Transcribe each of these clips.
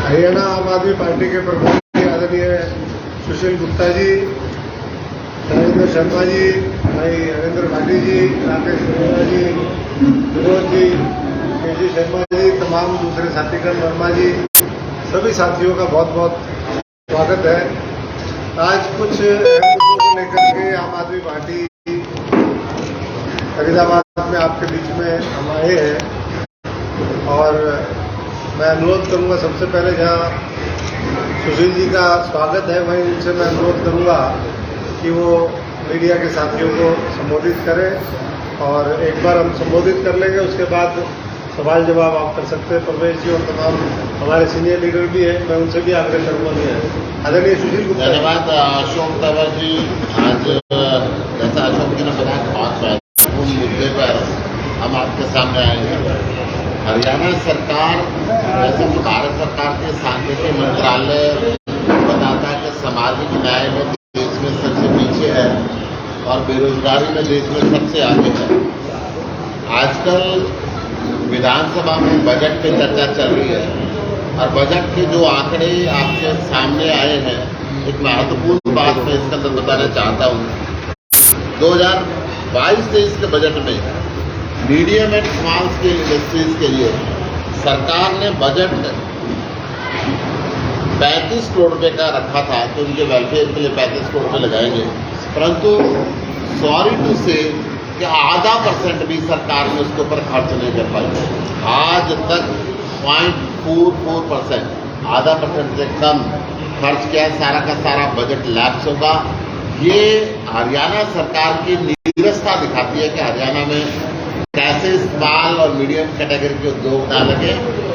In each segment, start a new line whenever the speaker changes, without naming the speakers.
हरियाणा आम आदमी पार्टी के प्रमुख आदरणीय सुशील गुप्ता जी, नरेंद्र शर्मा जी, भाई हरेंद्र भाटी जी, राकेश वर्मा जी, विनोद जी, केजी शर्मा जी, तमाम दूसरे साथीगण वर्मा जी, सभी साथियों का बहुत बहुत स्वागत है। आज कुछ अहम मुद्दों को लेकर के आम आदमी पार्टी फरीदाबाद में आपके बीच में हम आए हैं और मैं अनुरोध करूंगा, सबसे पहले जहां सुशील जी का स्वागत है वहीं उनसे मैं अनुरोध करूंगा कि वो मीडिया के साथियों को संबोधित करें और एक बार हम संबोधित कर लेंगे, उसके बाद सवाल जवाब आप कर सकते हैं। परवेश जी और तमाम हमारे सीनियर लीडर भी हैं, मैं उनसे भी आग्रह करूंगा। आदरणीय सुशील गुप्ता।
धन्यवाद अशोक तंवर जी। आज जैसा अशोक जी ने बताया 5 महत्वपूर्ण मुद्दे पर हम आपके सामने आए हैं। हरियाणा सरकार वैसे तो भारत सरकार के सांख्यिकी मंत्रालय बताता है कि सामाजिक न्याय में देश में सबसे पीछे है और बेरोजगारी में देश में सबसे आगे है। आजकल विधानसभा में बजट पे चर्चा चल रही है और बजट के जो आंकड़े आपके सामने आए हैं, एक महत्वपूर्ण बात मैं इसके अंदर बताना चाहता हूँ। 2022-23 के बजट में medium and small scale industries के लिए सरकार ने बजट 35 करोड़ रुपये का रखा था कि उनके वेलफेयर के लिए 35 करोड़ रुपये लगाएंगे, परंतु सॉरी टू से कि आधा % भी सरकार ने उसके ऊपर खर्च नहीं कर पाई। आज तक 0.44%, आधा % से कम खर्च किया, सारा का सारा बजट लैप्स होगा। ये हरियाणा सरकार की नीरसता दिखाती है कि हरियाणा में कैसे स्मॉल और मीडियम कैटेगरी के उद्योग ना लगे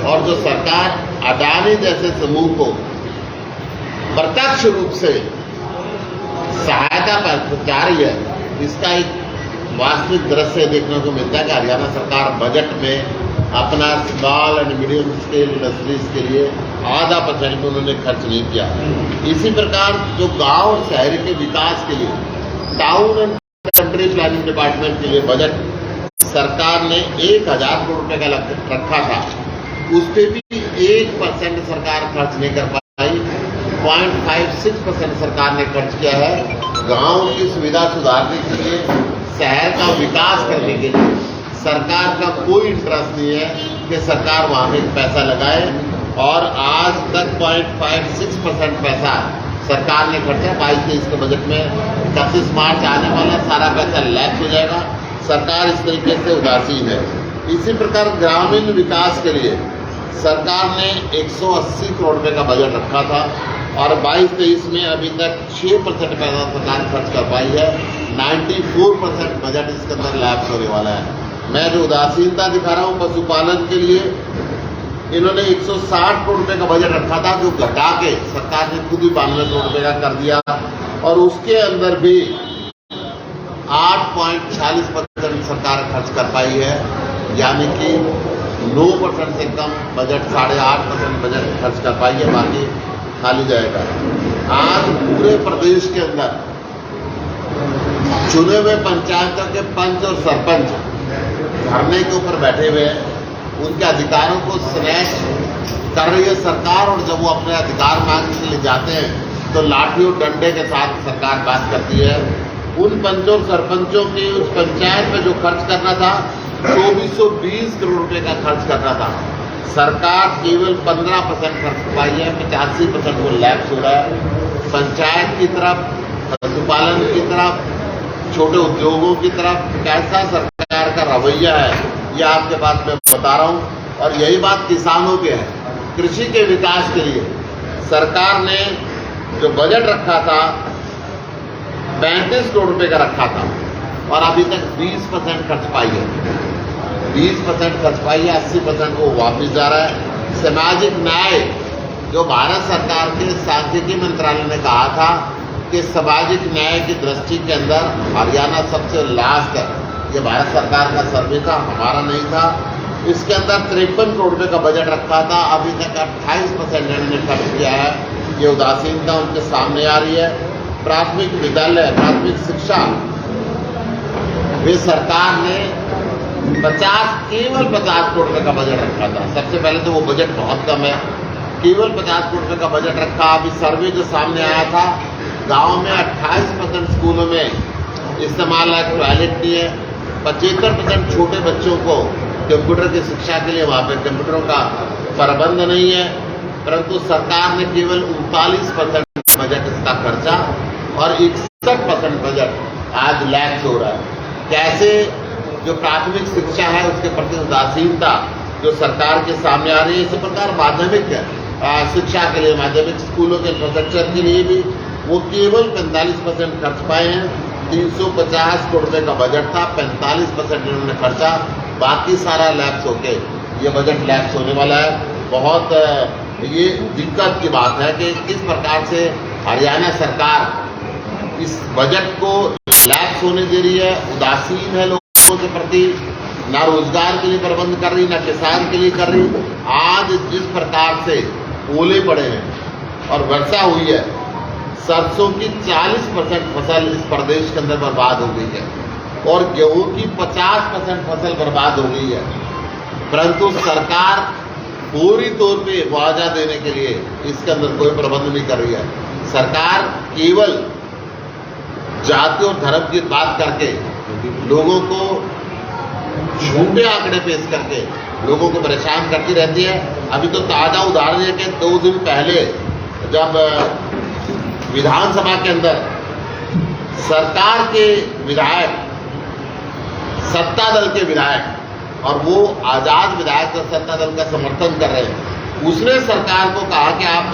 और जो सरकार अडानी जैसे समूह को प्रत्यक्ष रूप से सहायता पहुंचा रही है, इसका एक वास्तविक दृश्य देखने को मिलता है कि हरियाणा सरकार बजट में अपना small and medium scale industries के लिए आधा % भी उन्होंने खर्च नहीं किया। इसी प्रकार जो गांव और शहर के विकास के लिए town and country planning department के लिए बजट सरकार ने 1000 करोड़ रुपये का रखा था, उस पर भी 1% सरकार खर्च नहीं कर पाई। 0.56% सरकार ने खर्च किया है। गांव की सुविधा सुधारने के लिए, शहर का विकास करने के लिए सरकार का कोई इंटरेस्ट नहीं है कि सरकार वहां में पैसा लगाए और आज तक 0.56% पैसा सरकार ने खर्चा। 22-23 के बजट में 31 मार्च आने वाला सारा पैसा लैप्स हो जाएगा। सरकार इस तरीके से उदासीन है। इसी प्रकार ग्रामीण विकास के लिए सरकार ने 180 करोड़ रुपये का बजट रखा था और 22-23 में अभी तक 6% पैसा सरकार खर्च कर पाई है। 94% बजट इसके अंदर लैप्स होने वाला है। मैं जो उदासीनता दिखा रहा हूँ पशुपालन के लिए, इन्होंने 160 करोड़ रुपये का बजट रखा था जो घटा के सरकार ने खुद ही 92 करोड़ रुपये का कर दिया और उसके अंदर भी 8.46% सरकार खर्च कर पाई है, यानी कि 9% से कम बजट, 8.5% बजट खर्च कर पाई है, बाकी खाली जाएगा। आज पूरे प्रदेश के अंदर चुने हुए पंचायतों के पंच और सरपंच धरने के ऊपर बैठे हुए हैं, उनके अधिकारों को स्नैच कर रही है सरकार और जब वो अपने अधिकार मांगने के लिए जाते हैं तो लाठी और डंडे के साथ सरकार बात करती है। उन पंचों और सरपंचों की उस पंचायत में जो खर्च करना था 2420 करोड़ रुपए का खर्च करना था, सरकार केवल 15% खर्च पाई है। 85% वो लैप्स हो रहा है। पंचायत की तरफ, पशुपालन की तरफ, छोटे उद्योगों की तरफ कैसा सरकार का रवैया है, यह आपके पास मैं बता रहा हूँ। और यही बात किसानों के है। कृषि के विकास के लिए सरकार ने जो बजट रखा था 35 करोड़ रुपए का रखा था और अभी तक 20% खर्च पाई है। 20% खर्च पाई है, 80% वो वापस जा रहा है। सामाजिक न्याय जो भारत सरकार के सांख्यिकी मंत्रालय ने कहा था कि सामाजिक न्याय की दृष्टि के अंदर हरियाणा सबसे लास्ट है, ये भारत सरकार का सर्वे था, हमारा नहीं था। इसके अंदर 53 करोड़ रुपये का बजट रखा था, अभी तक 28% इन्होंने खर्च किया है। ये उदासीनता उनके सामने आ रही है। प्राथमिक विद्यालय, प्राथमिक शिक्षा, वे सरकार ने केवल 50 करोड़ रुपये का बजट रखा था। सबसे पहले तो वो बजट बहुत कम है। केवल 50 करोड़ रुपए का बजट रखा। अभी सर्वे जो सामने आया था, गांव में 28% स्कूलों में इस्तेमाल लायक टॉयलेट नहीं है। 75% छोटे बच्चों को कंप्यूटर की शिक्षा के लिए वहाँ पे कंप्यूटरों का प्रबंध नहीं है, परंतु सरकार ने केवल 39% बजट इसका खर्चा और 61% बजट आज लैक्स हो रहा है। कैसे जो प्राथमिक शिक्षा है उसके प्रति उदासीनता जो सरकार के सामने आ रही है। इसी प्रकार माध्यमिक शिक्षा के लिए, माध्यमिक स्कूलों के इंफ्रास्ट्रक्चर के लिए भी वो केवल 45% खर्च पाए हैं। 350 करोड़ रुपए का बजट था, 45% इन्होंने खर्चा, बाकी सारा लैप्स होके ये बजट लैप्स होने वाला है। बहुत ये दिक्कत की बात है कि किस प्रकार से हरियाणा सरकार इस बजट को लैप्स होने दे रही है, उदासीन है लोगों के प्रति, ना रोजगार के लिए प्रबंध कर रही, ना किसान के लिए कर रही। आज जिस प्रकार से ओले पड़े हैं और वर्षा हुई है, सरसों की 40% फसल इस प्रदेश के अंदर बर्बाद हो गई है और गेहूं की 50% फसल बर्बाद हो गई है, परंतु सरकार पूरी तौर पे मुआवजा देने के लिए इसके अंदर कोई प्रबंध नहीं कर रही है। सरकार केवल जाति और धर्म की बात करके लोगों को झूठे आंकड़े पेश करके लोगों को परेशान करती रहती है। अभी तो ताजा उदाहरण है कि 2 दिन पहले जब विधानसभा के अंदर सरकार के विधायक, सत्ता दल के विधायक और वो आजाद विधायक और सत्ता दल का समर्थन कर रहे हैं, उसने सरकार को कहा कि आप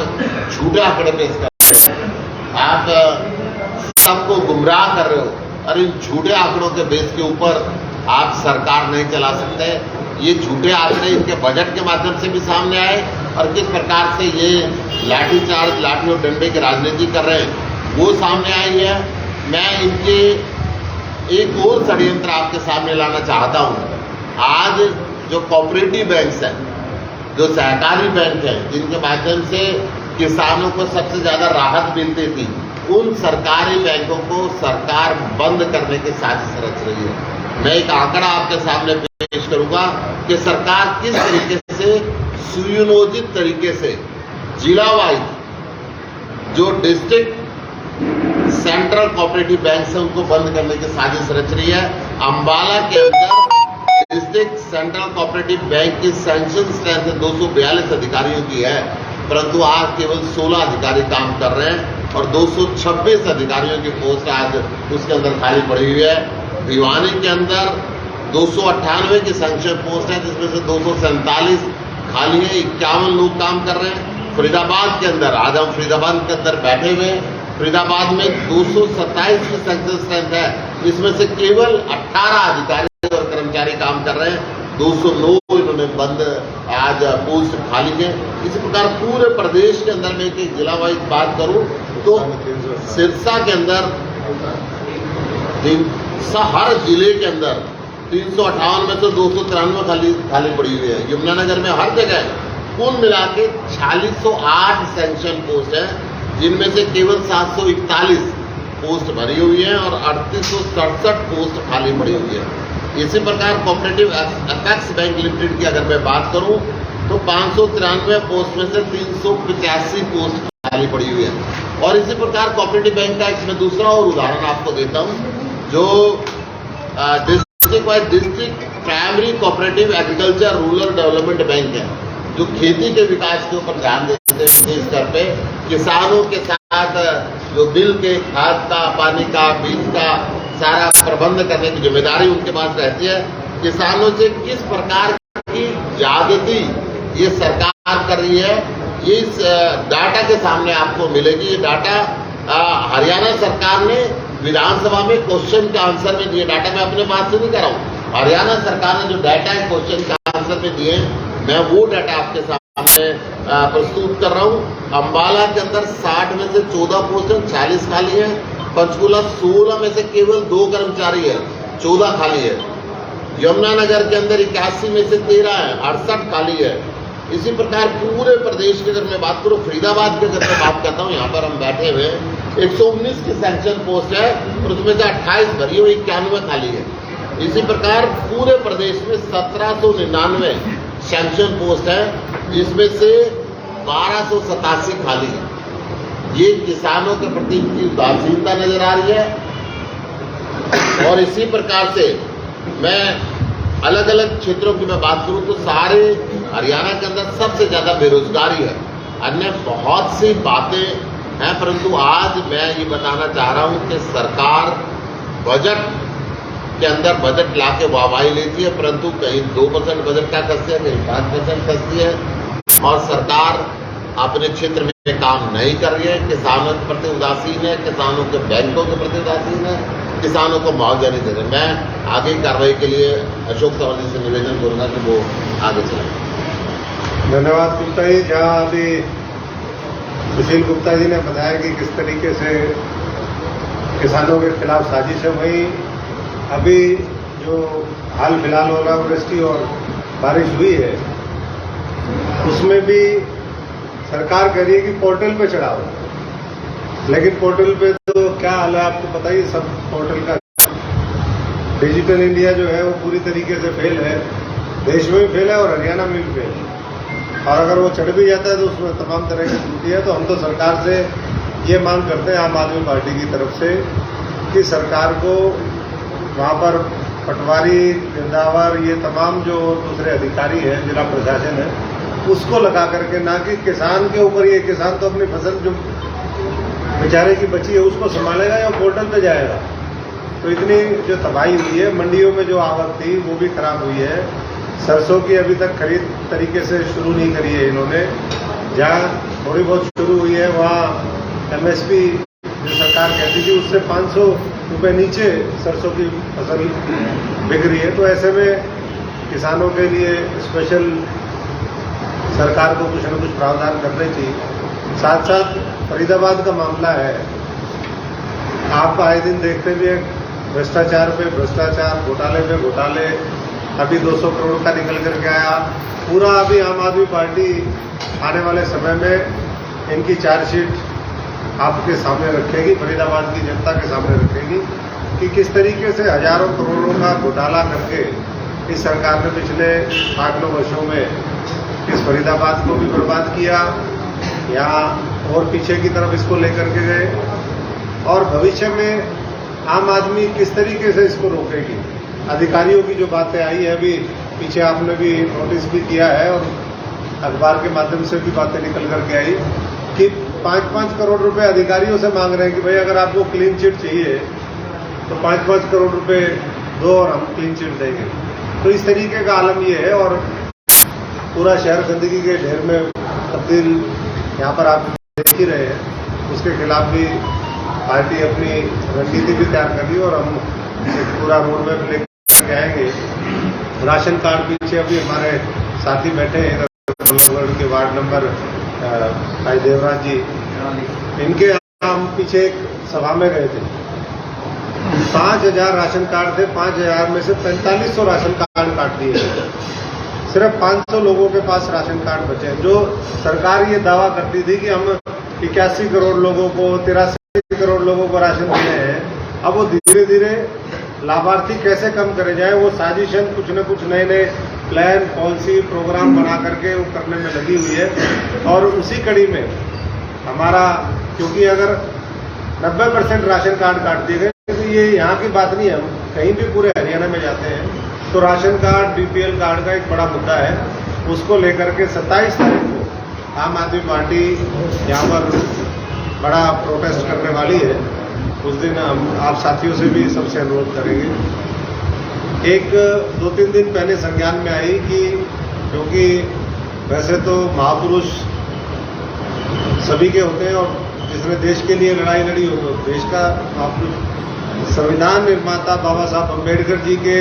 झूठे आंकड़े पेश कर रहे हैं, आप सबको गुमराह कर रहे हो और इन झूठे आंकड़ों के बेस के ऊपर आप सरकार नहीं चला सकते। ये झूठे आंकड़े इनके बजट के माध्यम से भी सामने आए और किस प्रकार से ये लाठीचार्ज, लाठी और डंडे की राजनीति कर रहे हैं वो सामने आई है। मैं इनके एक और षड्यंत्र आपके सामने लाना चाहता हूँ। आज जो कोऑपरेटिव बैंक्स हैं, जो सहकारी बैंक हैं, जिनके माध्यम से किसानों को सबसे ज्यादा राहत मिलती थी, उन सरकारी बैंकों को सरकार बंद करने की साजिश रच रही है। मैं एक आंकड़ा आपके सामने पेश करूंगा कि सरकार किस तरीके से सुनियोजित तरीके से जिला वाइज जो डिस्ट्रिक्ट सेंट्रल कोऑपरेटिव बैंक है उनको बंद करने की साजिश रच रही है। अंबाला के अंदर डिस्ट्रिक्ट सेंट्रल कोऑपरेटिव बैंक की सैंक्शन स्ट्रेंथ 242 अधिकारियों की है, परंतु आज केवल 16 अधिकारी काम कर रहे हैं और 226 अधिकारियों की पोस्ट आज उसके अंदर खाली पड़ी हुई है। भिवानी के अंदर 298 की सैंक्शन पोस्ट है, जिसमें से 247 खाली है, 51 लोग काम कर रहे हैं। फरीदाबाद के अंदर, आज हम फरीदाबाद के अंदर बैठे हुए, फरीदाबाद में 227 की सैंक्शन स्ट्रेंथ है, इसमें से केवल 18 अधिकारी और कर्मचारी काम कर रहे हैं, 209 इन्होंने बंद आज पोस्ट खाली है। इसी प्रकार पूरे प्रदेश के अंदर मैं एक जिला वाइज बात करूं तो सिरसा के अंदर हर जिले के अंदर 358 में तो 293 खाली पड़ी हुई है। यमुनानगर में हर जगह कुल मिला के 4608 सैंक्शन पोस्ट है, जिनमें से केवल 741 पोस्ट भरी हुई है और 3867 पोस्ट खाली पड़ी हुई है। इसी प्रकार कोऑपरेटिव अपेक्स बैंक लिमिटेड की अगर मैं बात करूं तो 593 पोस्ट में से 385 पोस्ट खाली पड़ी हुई है। और इसी प्रकार कोऑपरेटिव बैंक का एक मैं दूसरा और उदाहरण आपको देता हूं, जो district wise district primary cooperative agriculture rural development bank है, जो खेती के विकास के ऊपर ध्यान देते हैं देश स्तर पे। किसानों के साथ जो बिल के खाद का, पानी का, बीज का सारा प्रबंध करने की जिम्मेदारी उनके पास रहती है। किसानों से किस प्रकार की ज्यादती ये सरकार कर रही है, ये इस डाटा के सामने आपको मिलेगी। ये डाटा हरियाणा सरकार ने विधानसभा में क्वेश्चन का आंसर में दिए। डाटा मैं अपने बात से नहीं कर रहा हूँ, हरियाणा सरकार ने जो डाटा है क्वेश्चन का आंसर में दिए, मैं वो डाटा आपके सामने प्रस्तुत कर रहा हूँ। अंबाला के अंदर 60 में से 14 पोस्ट 40 खाली है। पंचकुला 16 में से केवल 2 कर्मचारी है, 14 खाली है। यमुनानगर के अंदर 81 में से 13 है, 68 खाली है। इसी प्रकार पूरे प्रदेश की अगर मैं बात करूं, फरीदाबाद की अगर मैं बात करता हूं, यहाँ पर हम बैठे हुए 119 की सैंक्शन पोस्ट है और उसमें से 28 भरी हुई, 91 खाली है। इसी प्रकार पूरे प्रदेश में 1799 सैंक्शन पोस्ट है, जिसमें से 1287 खाली है। ये किसानों के प्रति इनकी उदासीनता नजर आ रही है। और इसी प्रकार से मैं अलग अलग क्षेत्रों की मैं बात करूं तो सारे हरियाणा के अंदर सबसे ज्यादा बेरोजगारी है। अन्य बहुत सी बातें हैं, परंतु आज मैं ये बताना चाह रहा हूं कि सरकार बजट के अंदर बजट लाके वाहवाही लेती है, परंतु कहीं 2% बजट का कसती है, कहीं 5% कसती है, और सरकार अपने क्षेत्र में काम नहीं कर रही है। किसानों के प्रति उदासीन है, किसानों के बैंकों के प्रति उदासीन है, किसानों को मुआवजा नहीं दे रहे। मैं आगे की कार्रवाई के लिए अशोक तंवर से निवेदन करूंगा कि वो आगे चलें।
धन्यवाद गुप्ता जी। जहाँ अभी सुशील गुप्ता जी ने बताया कि किस तरीके से किसानों के खिलाफ साजिश है, वहीं अभी जो हाल फिलहाल ओलावृष्टि और बारिश हुई है उसमें भी सरकार कह रही है कि पोर्टल पे चढ़ाओ, लेकिन पोर्टल पे तो क्या हाल है आपको पता ही। सब पोर्टल का डिजिटल इंडिया जो है वो पूरी तरीके से फेल है, देश में भी फेल है और हरियाणा में भी फेल है। और अगर वो चढ़ भी जाता है तो उसमें तमाम तरह की त्रुटि है। तो हम तो सरकार से ये मांग करते हैं आम आदमी पार्टी की तरफ से कि सरकार को वहाँ पर पटवारी, गिरदावर, ये तमाम जो दूसरे अधिकारी हैं, जिला प्रशासन है, उसको लगा करके, ना कि किसान के ऊपर। ये किसान तो अपनी फसल जो बेचारे की बची है उसको संभालेगा या पोर्टल पे जाएगा। तो इतनी जो तबाही हुई है, मंडियों में जो आवक थी वो भी खराब हुई है। सरसों की अभी तक खरीद तरीके से शुरू नहीं करी है इन्होंने। जहाँ थोड़ी बहुत शुरू हुई है वहाँ MSP जो सरकार कहती थी उससे 500 रुपये नीचे सरसों की फसल बिक रही है। तो ऐसे में किसानों के लिए स्पेशल सरकार को कुछ न कुछ प्रावधान करने चाहिए। साथ साथ फरीदाबाद का मामला है, आप आए दिन देखते भी हैं भ्रष्टाचार पे भ्रष्टाचार, घोटाले पे घोटाले। अभी 200 करोड़ का निकल करके आया पूरा। अभी आम आदमी पार्टी आने वाले समय में इनकी चार्जशीट आपके सामने रखेगी, फरीदाबाद की जनता के सामने रखेगी कि किस तरीके से हजारों करोड़ों का घोटाला करके इस सरकार ने पिछले 8-9 वर्षों में इस फरीदाबाद को भी बर्बाद किया, या और पीछे की तरफ इसको लेकर के गए। और भविष्य में आम आदमी किस तरीके से इसको रोकेगी। अधिकारियों की जो बातें आई है, अभी पीछे आपने भी नोटिस भी किया है और अखबार के माध्यम से भी बातें निकल करके आई कि 5-5 करोड़ रुपए अधिकारियों से मांग रहे हैं कि भाई अगर आपको क्लीन चिट चाहिए तो 5-5 करोड़ रुपए दो और हम क्लीन चिट देंगे। तो इस तरीके का आलम ये है। और पूरा शहर गंदगी के ढेर में तब्दील यहाँ पर आप देख ही रहे हैं। उसके खिलाफ भी पार्टी अपनी रणनीति भी तैयार कर ली और हम पूरा रोड मैप लेकर के आएंगे। राशन कार्ड पीछे अभी हमारे साथी बैठे हैं के वार्ड नंबर भाई देवराज जी, इनके हम पीछे एक सभा में गए थे। 5000 राशन कार्ड थे, 5000 में से 4500 राशन कार्ड काट दिए गए। सिर्फ 500 लोगों के पास राशन कार्ड बचे हैं। जो सरकार ये दावा करती थी कि हम 81 करोड़ लोगों को, 83 करोड़ लोगों को राशन दे रहे हैं, अब वो धीरे धीरे लाभार्थी कैसे कम करे जाए, वो साजिशन कुछ न कुछ नए नए प्लान, पॉलिसी, प्रोग्राम बना करके वो करने में लगी हुई है। और उसी कड़ी में हमारा, क्योंकि अगर 90% राशन कार्ड काट दिए गए तो ये यहाँ की बात नहीं है, हम कहीं भी पूरे हरियाणा में जाते हैं तो राशन कार्ड, BPL कार्ड का एक बड़ा मुद्दा है। उसको लेकर के 27 तारीख को आम आदमी पार्टी यहाँ पर बड़ा प्रोटेस्ट करने वाली है। उस दिन हम आप साथियों से भी सबसे अनुरोध करेंगे। एक 2-3 दिन पहले संज्ञान में आई कि क्योंकि वैसे तो महापुरुष सभी के होते हैं और जिसने देश के लिए लड़ाई लड़ी हो, देश का महापुरुष संविधान निर्माता बाबा साहब अम्बेडकर जी के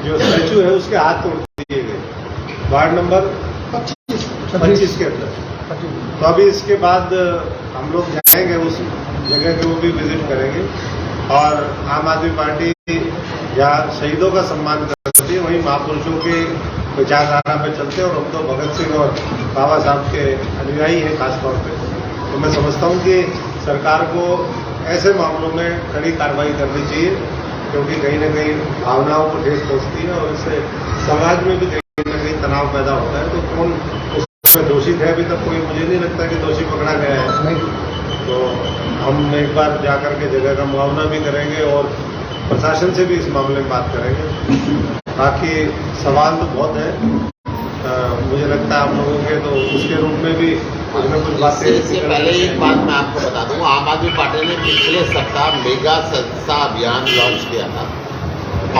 जो स्टैचू है उसके हाथ तोड़ दिए गए वार्ड नंबर 25 के अंदर। तो अभी इसके बाद हम लोग जाएंगे उस जगह के, वो भी विजिट करेंगे। और आम आदमी पार्टी जहाँ शहीदों का सम्मान करती है वहीं महापुरुषों के विचारधारा पे चलते हैं। और हम तो भगत सिंह और बाबा साहब के अनुयायी हैं खास तौर पे। तो मैं समझता हूँ कि सरकार को ऐसे मामलों में कड़ी कार्रवाई करनी चाहिए, क्योंकि कहीं न कहीं भावनाओं को ठेस पहुँचती है और इससे समाज में भी कहीं न कहीं तनाव पैदा होता है। तो कौन उसमें दोषी थे, अभी तक कोई मुझे नहीं लगता कि दोषी पकड़ा गया है।
नहीं,
तो हम एक बार जा कर के जगह का मुआवना भी करेंगे और प्रशासन से भी इस मामले में बात करेंगे। बाकी सवाल तो बहुत है, मुझे लगता है आप लोगों के, तो उसके रूप में भी कुछ न कुछ बातें।
इससे पहले एक बात मैं आपको बता दूं, आम आदमी पार्टी ने पिछले सप्ताह मेगा सदस्यता अभियान लॉन्च किया था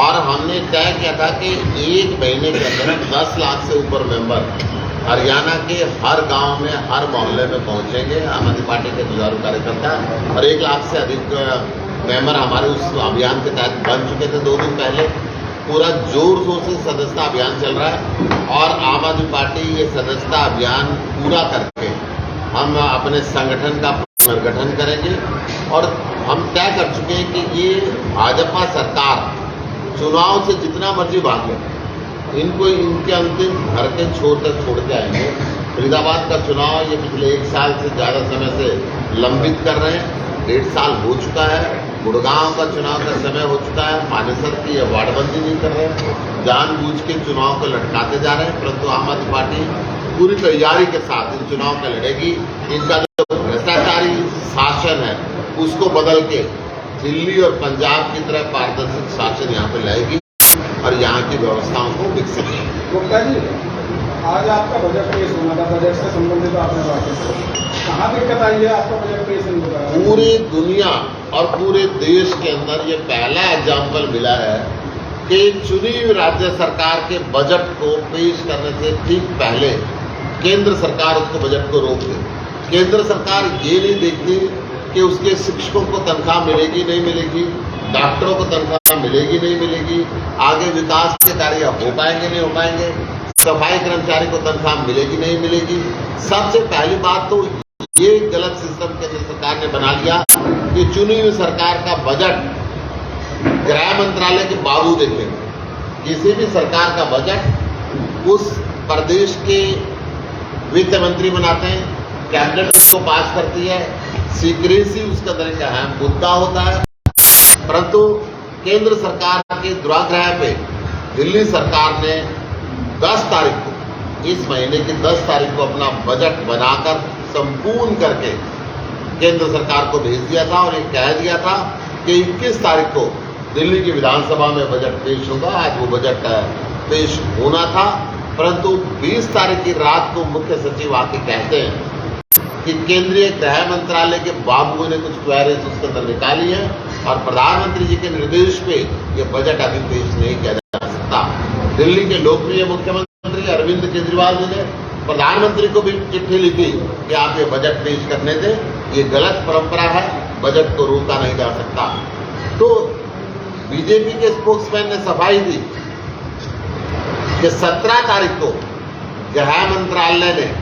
और हमने तय किया था कि 1 महीने के अंदर 10 लाख से ऊपर मेंबर हरियाणा के हर गांव में, हर मोहल्ले में पहुंचेंगे आम आदमी पार्टी के जुझारू कार्यकर्ता, और 1 लाख से अधिक मेंबर हमारे उस अभियान के तहत बन चुके थे 2 दिन पहले। पूरा जोर शोर से सदस्यता अभियान चल रहा है और आम आदमी पार्टी ये सदस्यता अभियान पूरा करके हम अपने संगठन का पुनर्गठन करेंगे। और हम तय कर चुके हैं कि ये भाजपा सरकार चुनाव से जितना मर्जी भाग ले, इनको इनके अंतिम घर के छोर तक छोड़ के आएंगे। फरीदाबाद का चुनाव ये पिछले 1 साल से ज़्यादा समय से लंबित कर रहे हैं, 1.5 साल हो चुका है। गुड़गांव का चुनाव का समय हो चुका है, मानेसर की वार्डबंदी नहीं कर रहे हैं, जानबूझ के चुनाव को लटकाते जा रहे हैं। परंतु आम आदमी पार्टी पूरी तैयारी के साथ इन चुनाव का लड़ेगी। इनका जो भ्रष्टाचारी शासन है उसको बदल के दिल्ली और पंजाब की तरह पारदर्शी शासन यहाँ पे लाएगी और यहाँ की व्यवस्थाओं को विकसित करेगी।
गुप्ता जी, आज आपका बजट पेश होना था, बजट से संबंधित आपने बात कहाँ दिक्कत आई है? आपका बजट पेश नहीं होगा।
पूरी दुनिया और पूरे देश के अंदर ये पहला एग्जाम्पल मिला है कि चुनी हुई राज्य सरकार के बजट को पेश करने से ठीक पहले केंद्र सरकार उसको बजट को रोक दे। केंद्र सरकार ये नहीं देखती कि उसके शिक्षकों को तनख्वाह मिलेगी नहीं मिलेगी, डॉक्टरों को तनख्वाह मिलेगी नहीं मिलेगी, आगे विकास के कार्य हो पाएंगे नहीं हो पाएंगे, सफाई कर्मचारी को तनख्वाह मिलेगी नहीं मिलेगी। सबसे पहली बात तो ये गलत सिस्टम केंद्र सरकार ने बना लिया कि चुनी हुई सरकार का बजट गृह मंत्रालय के बाबू देखेंगे। किसी भी सरकार का बजट उस प्रदेश के वित्त मंत्री बनाते हैं, कैबिनेट को पास करती है, सीक्रेसी उसका अंदर एक अहम मुद्दा होता है। परंतु केंद्र सरकार के दुराग्रह पे दिल्ली सरकार ने 10 तारीख को, इस महीने की 10 तारीख को अपना बजट बनाकर संपूर्ण करके केंद्र सरकार को भेज दिया था और ये कह दिया था कि 21 तारीख को दिल्ली की विधानसभा में बजट पेश होगा। आज वो बजट पेश होना था, परंतु 20 तारीख की रात को मुख्य सचिव आके कहते हैं कि केंद्रीय गृह मंत्रालय के बाबुओं ने कुछ क्वेरीज उसके अंदर निकाली है और प्रधानमंत्री जी के निर्देश पे ये बजट अभी पेश नहीं किया जा सकता। दिल्ली के लोकप्रिय मुख्यमंत्री अरविंद केजरीवाल जी ने प्रधानमंत्री को भी चिट्ठी लिखी कि आप ये बजट पेश करने दें, ये गलत परंपरा है, बजट को रोका नहीं जा सकता। तो बीजेपी के स्पोक्समैन ने सफाई दी कि 17 तारीख को गृह मंत्रालय ने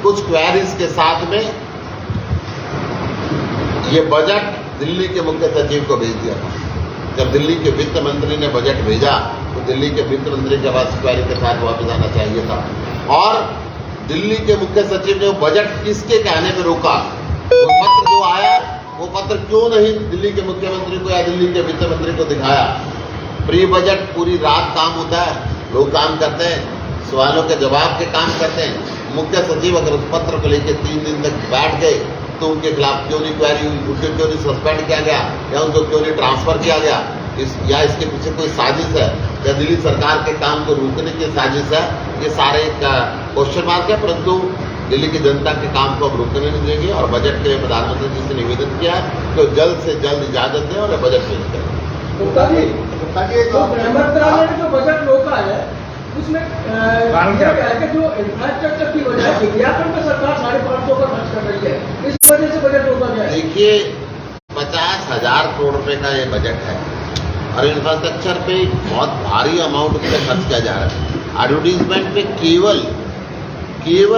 कुछ क्वेरीज के साथ में ये बजट दिल्ली के मुख्य सचिव को भेज दिया था। जब दिल्ली के वित्त मंत्री ने बजट भेजा तो दिल्ली के वित्त मंत्री के पास क्वेरी के साथ वापस आना चाहिए था और दिल्ली के मुख्य सचिव ने बजट किसके कहने पे रोका। वो पत्र जो आया वो पत्र क्यों नहीं दिल्ली के मुख्यमंत्री को या दिल्ली के वित्त मंत्री को दिखाया। प्री बजट पूरी रात काम होता है, लोग काम करते हैं, सवालों के जवाब के काम करते हैं। मुख्य सचिव अगर उस पत्र को लेकर 3 दिन तक बैठ गए तो उनके खिलाफ क्यों नहीं क्वेरी हुई, उनको क्यों नहीं सस्पेंड किया गया या उनको क्यों नहीं ट्रांसफर किया गया, या इसके पीछे कोई साजिश है या दिल्ली सरकार के काम को रोकने की साजिश है, ये सारे क्वेश्चन मार्क है। परंतु दिल्ली की जनता के काम को अब रोकने नहीं देंगे और बजट के लिए प्रधानमंत्री जी से निवेदन किया है तो जल्द से जल्द इजाजत दें और बजट पेश करें।
गुप्ता जी, गृह मंत्रालय ने जो बजट रोका है उसमें जो इंफ्रास्ट्रक्चर की वजह से विज्ञापन में सरकार 550 का खर्च कर रही है, इस वजह से बजट रोका गया है।
देखिए 50,000 करोड़ रुपए का ये बजट है और इंफ्रास्ट्रक्चर पे बहुत भारी अमाउंट उसमें खर्च किया जा रहा है। एडवर्टीजमेंट पे केवल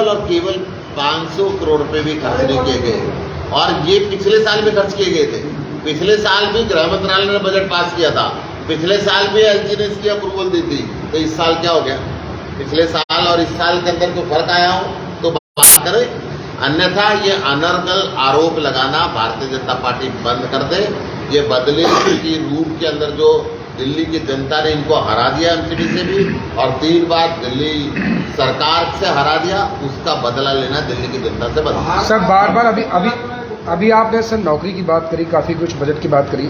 और केवल 500 करोड़ रुपए भी खर्च नहीं किए गए और ये पिछले साल में खर्च किए गए थे। पिछले साल भी गृह मंत्रालय ने बजट पास किया था, पिछले साल भी एलजी ने इसकी अप्रूवल दी थी। तो इस साल क्या हो गया, पिछले साल और इस साल के अंदर कोई फर्क आया हो तो बात करें। अन्यथा ये अनर्गल आरोप लगाना भारतीय जनता पार्टी बंद कर दे। ये बदले की रूप के अंदर जो दिल्ली की जनता ने इनको हरा दिया एमसीडी से भी, और 3 बार दिल्ली सरकार से हरा दिया, उसका बदला लेना दिल्ली की जनता से बनता है।
सर बार बार अभी आपने सर नौकरी की बात करी, काफ़ी कुछ बजट की बात करी।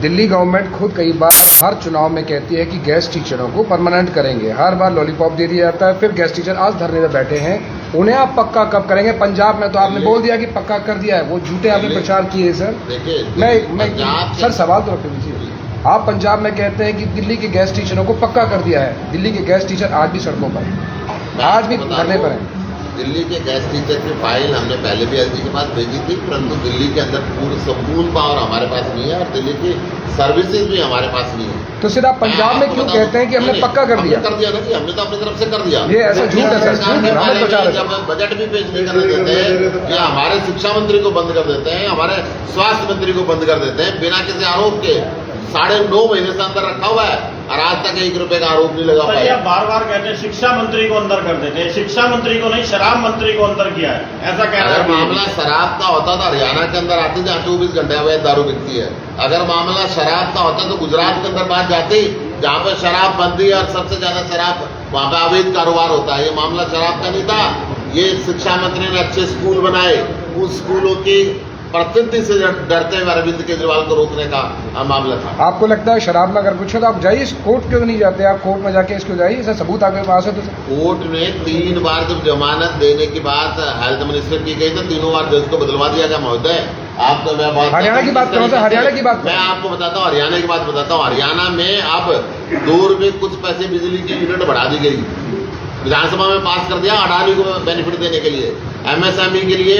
दिल्ली गवर्नमेंट खुद कई बार हर चुनाव में कहती है कि गेस्ट टीचरों को परमानेंट करेंगे, हर बार लॉलीपॉप दे दिया जाता है, फिर गेस्ट टीचर आज धरने में बैठे हैं, उन्हें आप पक्का कब करेंगे? पंजाब में तो आपने बोल दिया कि पक्का कर दिया है, वो झूठे आपने प्रचार किए सर।
देखिए
मैं सर सवाल तो रख दीजिए। आप पंजाब में कहते हैं कि दिल्ली के गेस्ट टीचरों को पक्का कर दिया है, दिल्ली के गेस्ट टीचर आज भी सड़कों पर हैं, आज भी धरने पर हैं।
दिल्ली के गेस्ट टीचर की फाइल हमने पहले भी एसडी के पास भेजी थी, परंतु दिल्ली के अंदर पूर्ण संपूर्ण पावर हमारे पास नहीं है और दिल्ली की सर्विसेज भी हमारे पास नहीं है।
तो सिर्फ आप पंजाब में क्यों कहते हैं कि हमने पक्का कर दिया?
कर दिया ना कि हमने तो अपनी तरफ से कर दिया।
ये ऐसा झूठ है सर, झूठ प्रचार है।
जब बजट भी पेश नहीं करने देते हैं, या हमारे शिक्षा मंत्री को बंद कर देते हैं, हमारे स्वास्थ्य मंत्री को बंद कर देते हैं बिना किसी आरोप के। 9.5 महीने से अंदर रखा हुआ है और आज तक 1 रुपए का आरोप नहीं लगा पाया।
आप बार बार कहते हैं शिक्षा मंत्री को अंदर कर देते हैं, शिक्षा मंत्री को नहीं शराब मंत्री को अंदर किया है, ऐसा कह रहा है।
अगर मामला शराब का होता तो हरियाणा के अंदर आते जहाँ 24 घंटे अवैध दारू बिकती है। अगर मामला शराब का होता तो गुजरात के अंदर बात जाती, जहाँ पे शराब बंदी है और सबसे ज्यादा शराब वहाँ पे अवैध कारोबार होता है। ये मामला शराब का नहीं था, ये शिक्षा मंत्री ने अच्छे स्कूल बनाए, उन स्कूलों की प्रसिद्धि से डरते हुए अरविंद केजरीवाल को रोकने का मामला था।
आपको लगता है शराब में अगर कुछ हो तो आप जाइए, कोर्ट क्यों नहीं जाते? आप कोर्ट में जाके इसको जाइए, सर सबूत आपके पास है तो।
कोर्ट में 3 बार जब जमानत देने की बात हेल्थ मिनिस्टर की गई तो 3 बार जज को बदलवा दिया गया महोदय। आपको मैं बात
हरियाणा की बात करो सर, हरियाणा की बात
मैं आपको बताता हूँ, हरियाणा की बात बताता हूँ। हरियाणा में अब 2 रुपए कुछ पैसे बिजली की यूनिट बढ़ा दी गई, विधानसभा में पास कर दिया अडानी को बेनिफिट देने के लिए। एमएसएमई के लिए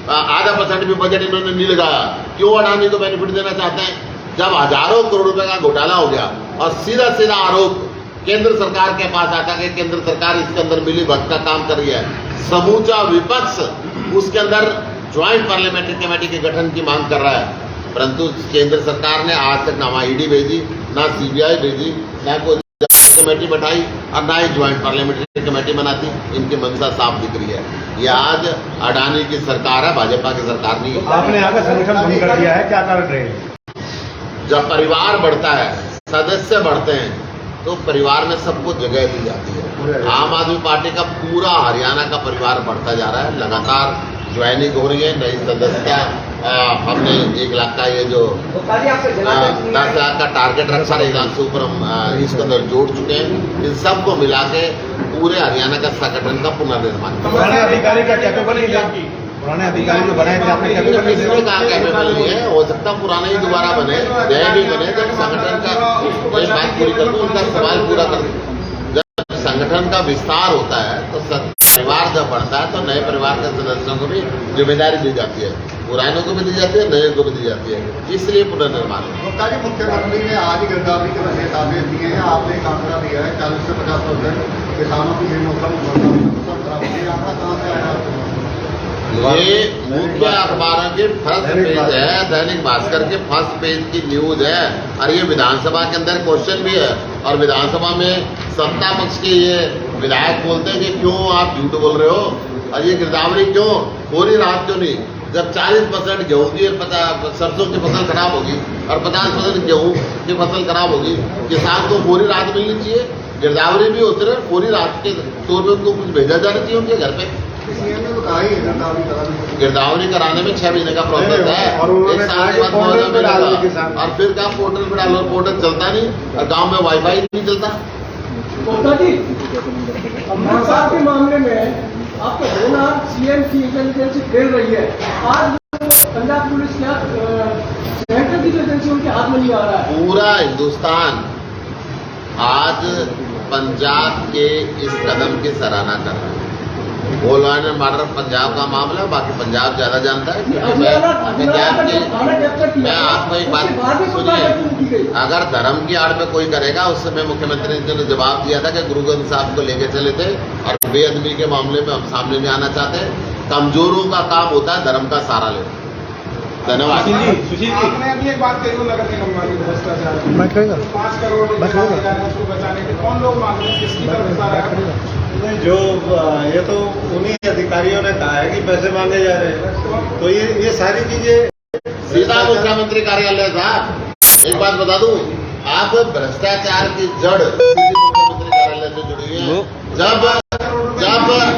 0.5% भी बजट इन्होंने नहीं लगाया। क्यों अडानी को बेनिफिट देना चाहते हैं? जब हजारों करोड़ रुपए का घोटाला हो गया और सीधा सीधा आरोप केंद्र सरकार के पास आता कि केंद्र सरकार इसके अंदर मिली भगत का काम कर रही है, समूचा विपक्ष उसके अंदर ज्वाइंट पार्लियामेंट्री कमेटी के गठन की मांग कर रहा है, परंतु केंद्र सरकार ने आज तक ना ईडी भेजी, ना सीबीआई भेजी, ना कोई कमेटी बैठाई और ना ही ज्वाइंट पार्लियामेंट्री कमेटी बनाती। इनकी मंशा साफ दिख रही है। ये आज अडानी की सरकार है, भाजपा की सरकार नहीं है।
आपने यहाँ का संगठन बंद कर दिया है, क्या कारण रहे?
जब परिवार बढ़ता है, सदस्य बढ़ते हैं, तो परिवार में सबको जगह दी जाती है। आम आदमी पार्टी का पूरा हरियाणा का परिवार बढ़ता जा रहा है, लगातार ज्वाइनिंग हो रही है, नई सदस्यता हमने 1 लाख का ये जो 10 लाख का टारगेट रखा, 1 लाख से ऊपर हम इसके अंदर जोड़ चुके हैं। इन सबको मिला के पूरे हरियाणा का संगठन का पुनर्निर्माण।
पुराने अधिकारी का कैपेबल नहीं है, पुराने अधिकारी जो बनाए थे आपने कैपेबल नहीं
किसने कहा कैपेबल नहीं है? हो सकता पुराने ही दोबारा बने, नए भी बने। जब संगठन का ये बात पूरी कर दूं, उनका सवाल पूरा कर दूं। जब संगठन का विस्तार होता है तो परिवार जब बढ़ता है तो नए परिवार के सदस्यों को भी जिम्मेदारी दी जाती है, पुरानों को भी दी जाती है, नए को भी दी जाती है, इसलिए पुनर्निर्माण।
गुप्ता जी, मुख्यमंत्री ने आज गिरदावरी के विशेष आदेश दिए हैं। आपने एक आंकड़ा दिया है 40 से 50% किसानों की बेमौसम खराब होगी, आंकड़ा कहाँ से आया?
ये मुख्य अखबारों के फर्स्ट पेज है, दैनिक भास्कर के फर्स्ट पेज की न्यूज है, और ये विधानसभा के अंदर क्वेश्चन भी है। और विधानसभा में सत्ता पक्ष के ये विधायक बोलते हैं कि क्यों आप झूठ बोल रहे हो, और ये गिरदावरी क्यों, पूरी रात क्यों नहीं? जब 40% गेहूं की सरसों की फसल खराब होगी और 50% गेहूं की फसल खराब होगी, किसान को पूरी रात मिलनी चाहिए। गिरदावरी भी होते रहे, पूरी रात के तौर पर उनको कुछ भेजा जाना चाहिए उनके घर पे। गिरदावरी कराने में 6 महीने का प्रोसेस है, 1 साल के बाद मुआवजा मिलेगा, और फिर क्या पोर्टल पे डालो, पोर्टल चलता नहीं और गांव में वाईफाई नहीं चलता।
गुप्ता जी, अमृतसर के मामले में आपका होना सीएम की इंटेलिजेंस खेल रही है। आज पंजाब पुलिस क्या सेंट्रल की एजेंसी उनके हाथ में नहीं आ रहा है।
पूरा हिंदुस्तान आज पंजाब के इस कदम की सराहना कर रहा है। गोल एंड मर्डर पंजाब का मामला, बाकी पंजाब ज्यादा जानता है। मैं आपको एक बात सुनिए, अगर धर्म की आड़ में कोई करेगा, उस समय मुख्यमंत्री ने जवाब दिया था कि गुरु ग्रंथ साहब को लेके चले थे और बेअदबी के मामले में हम सामने नहीं आना चाहते। कमजोरों का काम होता है धर्म का सहारा लेना। धन्यवाद।
आपने अभी एक बात कही, नगर निगम वाली भ्रष्टाचार 5 करोड़ उसको बचाने के कौन लोग मांग रहे हैं, किसकी तरफ से आ रहा है?
जो ये तो उन्हीं अधिकारियों ने कहा है कि पैसे मांगे जा रहे हैं, तो ये सारी चीजें
सीधा मुख्यमंत्री कार्यालय साहब। एक बात बता दूं, अब भ्रष्टाचार की जड़ सीधी मुख्यमंत्री कार्यालय से जुड़ी हुई है। जब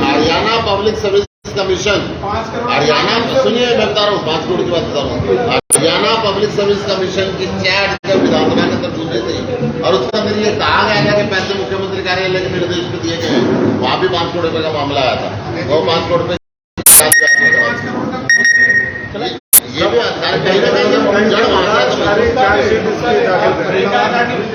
Haryana public service commission,
5 crore
Haryana, सुनिए मैं बता रहा हूँ, 5 करोड़ की बात बता रहा हूँ। हरियाणा पब्लिक सर्विस कमीशन की चैट जब विधानसभा के अंदर पूछी थी और उसके अंदर ये कहा गया था कि पैसे मुख्यमंत्री कार्यालय के निर्देश पे दिए गए, वहां भी 5 करोड़ रुपए का मामला आया था। वो 5 करोड़ रुपए ये भी अधिकार कहीं ना कहीं जड़ वहां से
सारी चार्जशीट इसकी दाखिल करें।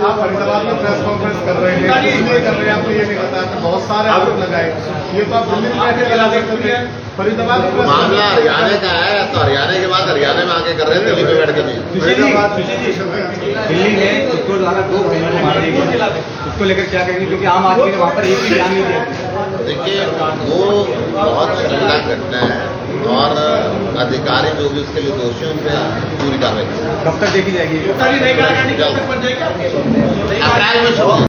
आप फरीदाबाद में प्रेस कॉन्फ्रेंस कर रहे हैं, इसलिए कर रहे हैं, आपको ये नहीं पता कि बहुत सारे आरोप लगाए। ये तो आप दिल्ली में बैठे करा सकते हैं, फरीदाबाद में प्रेस
मामला
कॉन्फ्रेंस
हरियाणा का है, तो हरियाणा के बाद हरियाणा में आके कर रहे हैं, दिल्ली में बैठ के नहीं।
फरीदाबाद
दिल्ली में उसको द्वारा 2 बहनों को मार दिया गया, उसको लेकर क्या करेंगे, क्योंकि आम आदमी ने वहाँ पर एक भी ध्यान नहीं दिया।
देखिए वो बहुत शर्मनाक घटना है और अधिकारी जो भी उसके लिए दोषी हैं उन पे पूरी कार्रवाई
कब तक देखी जाएगी?
अप्रैल में शुरू